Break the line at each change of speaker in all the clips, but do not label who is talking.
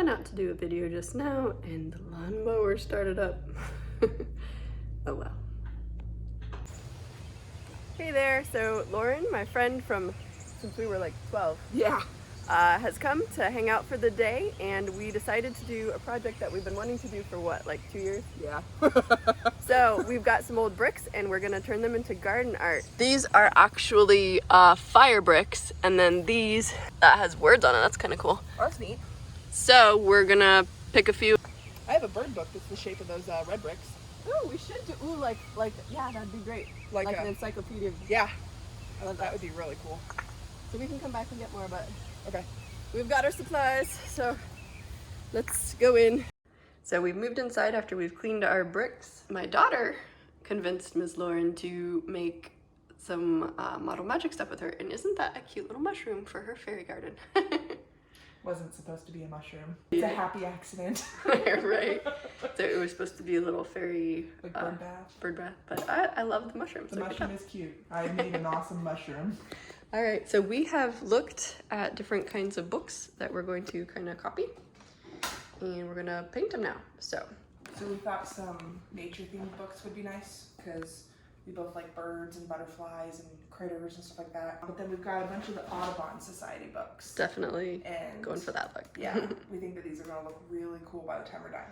went out to do a video just now and the lawnmower started up. Oh well. Hey there, so Lauren, my friend from since we were like 12.
Yeah.
Has come to hang out for the day, and we decided to do a project that we've been wanting to do for what, like 2 years?
Yeah.
So we've got some old bricks and we're gonna turn them into garden art. These are actually fire bricks, and then these, that has words on it, that's kind of cool.
Oh, that's neat.
So we're gonna pick a few.
I have a bird book that's the shape of those red bricks.
Ooh, we should do, ooh, like, yeah, that'd be great.
Like
an encyclopedia.
Yeah. I love that. That would be really cool.
So we can come back and get more, but
Okay.
we've got our supplies, so let's go in. So we've moved inside after we've cleaned our bricks. My daughter convinced Ms. Lauren to make some model magic stuff with her, and isn't that a cute little mushroom for her fairy garden?
Wasn't supposed to be a mushroom. It's a happy accident.
Right. So it was supposed to be a little fairy
Like bird bath.
Bird bath, but I love the mushroom.
The mushroom is cute. I made an awesome mushroom.
All right, so we have looked at different kinds of books that we're going to kind of copy, and we're gonna paint them now. So
we thought some nature themed books would be nice because we both like birds and butterflies and critters and stuff like that. But then we've got a bunch of the Audubon Society books.
definitely
And
going for that look.
yeah, we think that these are gonna look really cool by the time we're done.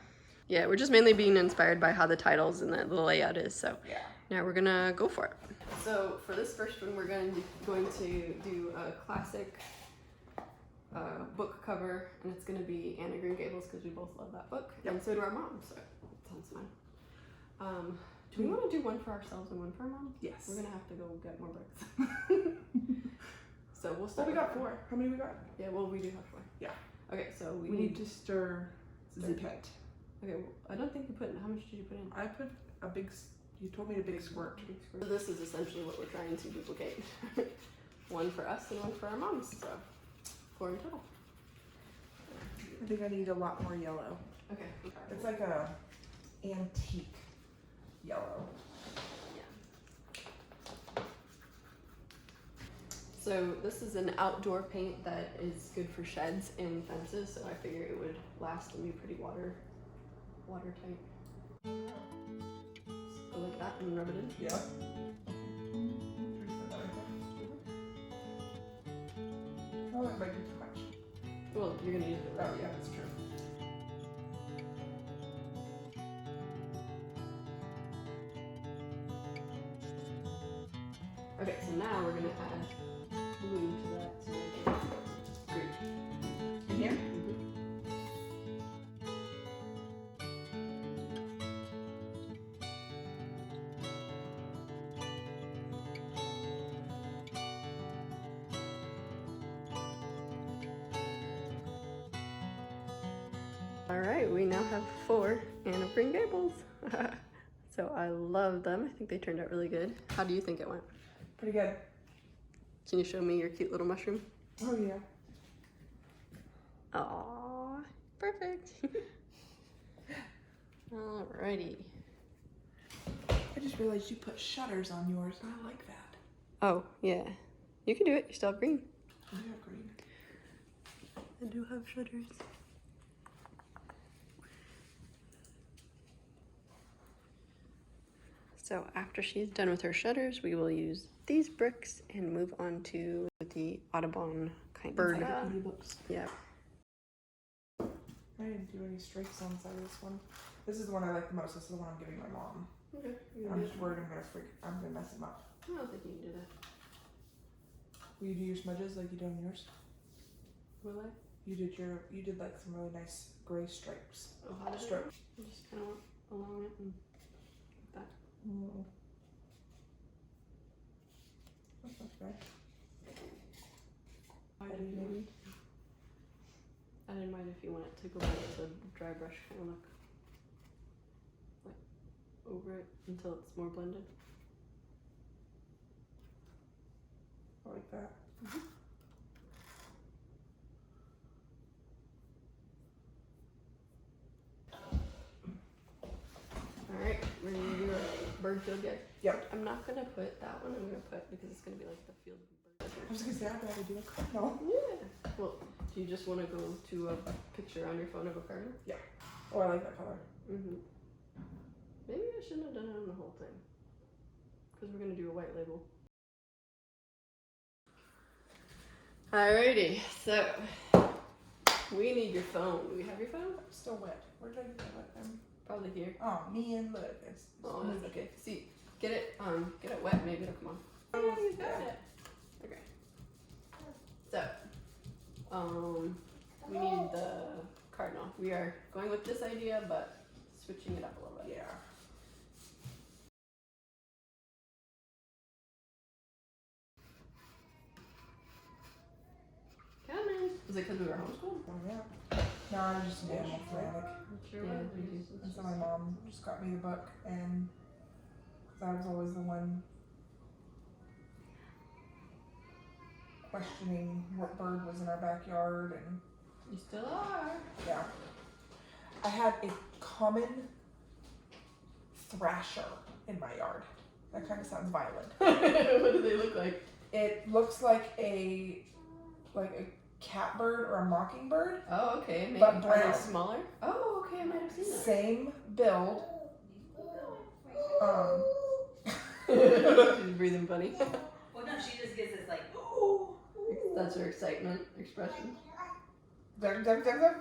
Yeah, we're just mainly being inspired by how the titles and the layout is. So
Yeah.
now we're gonna go for it. So for this first one, we're going to do a classic book cover, and it's going to be Anne of Green Gables because we both love that book, and so do our moms. So it sounds fun. Do we want to do one for ourselves and one for our mom?
Yes.
We're gonna have to go get more bricks. So we'll start.
Well, we got 4. How many we got?
Yeah, well, we do have 4.
Yeah.
Okay, so we
need to stir
Zip
it.
Okay, well, I don't think you put in. How much did you put in?
I put a big. You told me a big squirt.
So this is essentially what we're trying to duplicate. One for us and one for our moms, so 4 in total.
I think I need a lot more yellow.
Okay.
It's like a antique yellow.
Yeah. So this is an outdoor paint that is good for sheds and fences, so I figure it would last and be pretty watertight. Go like that and rub it in.
Yeah. Oh, it might be too much.
Well, you're gonna use it.
Oh yeah, that's true.
Okay, so now we're gonna add blue to that to make it green.
In here?
All right, we now have 4 Anne of Green Gables. So I love them. I think they turned out really good. How do you think it went?
Pretty good.
Can you show me your cute little mushroom?
Oh yeah.
Aww, perfect. Alrighty.
I just realized you put shutters on yours, and I like that.
Oh, yeah. You can do it. You still have green.
I have green.
I do have shutters. So after she's done with her shutters, we will use these bricks and move on to the Audubon kind of bird
books.
Yeah.
I didn't do any stripes on the side of this one. This is the one I like the most. This is the one I'm giving my mom.
Okay.
I'm just worried I'm gonna mess them up.
I don't think you can do that.
Will you do your smudges like you do on yours?
Will I?
You did like some really nice gray stripes.
Oh, how did
Stripes.
I just kind of went along it and like that.
Mm. That's not bad. Maybe.
I didn't mind if you wanted to go back to the dry brush kind of look. Like over it until it's more blended.
I like that.
Mm-hmm. Alright, we're gonna do a bird field guide.
Yep.
I'm not gonna put that one, I'm gonna put, because it's gonna be like the field bird.
I was gonna say I better do a cardinal.
Yeah. Well, do Do you just want to go to a picture on your phone of a cardinal?
Yeah. Oh, I like that color.
Mm-hmm. Maybe I shouldn't have done it on the whole thing. Because we're going to do a white label. Alrighty, so we need your phone. Do we have your phone?
It's still wet. Where did I get that wet then?
Probably here.
Oh, man, look. It's
Oh, that's okay. See, get it wet, maybe it'll come on. Oh, you got it. Okay. So, we need the cardinal. We are going with this idea, but switching it up a little bit.
Yeah.
Come in. Was it because we were homeschooled?
Oh, yeah. No, I'm just an animal fanatic.
Sure
And so my mom just got me the book, and I was always the one questioning what bird was in our backyard, and
You still are.
yeah. I had a common thrasher in my yard. That kind of sounds violent.
What do they look like?
It looks like a catbird or a mockingbird.
Oh, okay. Maybe
But
are
brown.
they smaller? Oh, okay. I might have seen that.
Same build.
She's breathing funny.
Well, no, she just gives this like,
That's her excitement expression.
Zip, zip, zip, zip.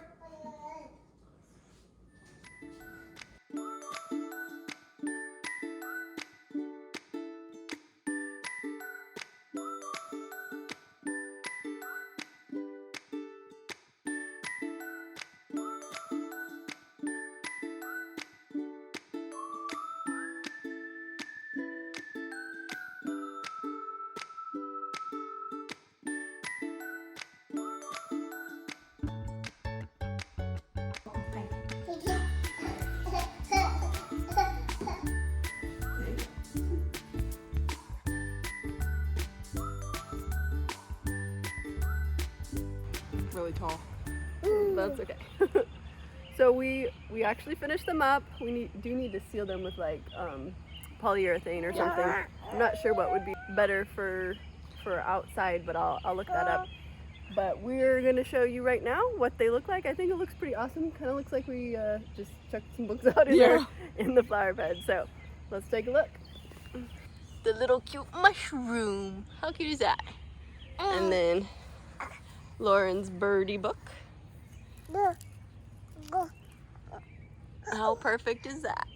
Really tall.
That's okay. So we actually finished them up. We do need to seal them with like polyurethane or something. I'm not sure what would be better for outside, but I'll look that up. But we're gonna show you right now what they look like. I think it looks pretty awesome. Kind of looks like we just chucked some books out in there in the flower bed. So let's take a look. The little cute mushroom. How cute is that? And then Lauren's birdie book. How perfect is that?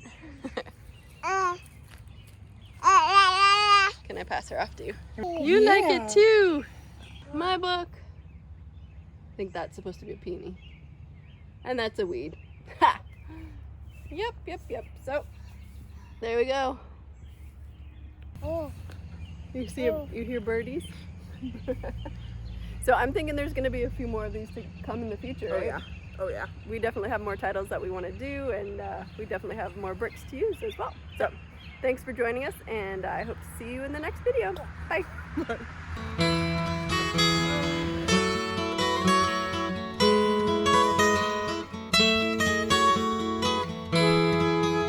Can I pass her off to you? You like it too. My book. I think that's supposed to be a peony. And that's a weed. Ha! Yep. So, there we go. You see, you hear birdies? So I'm thinking there's going to be a few more of these to come in the future, right?
Oh yeah.
We definitely have more titles that we want to do, and we definitely have more bricks to use as well. So thanks for joining us, and I hope to see you in the next video. Bye.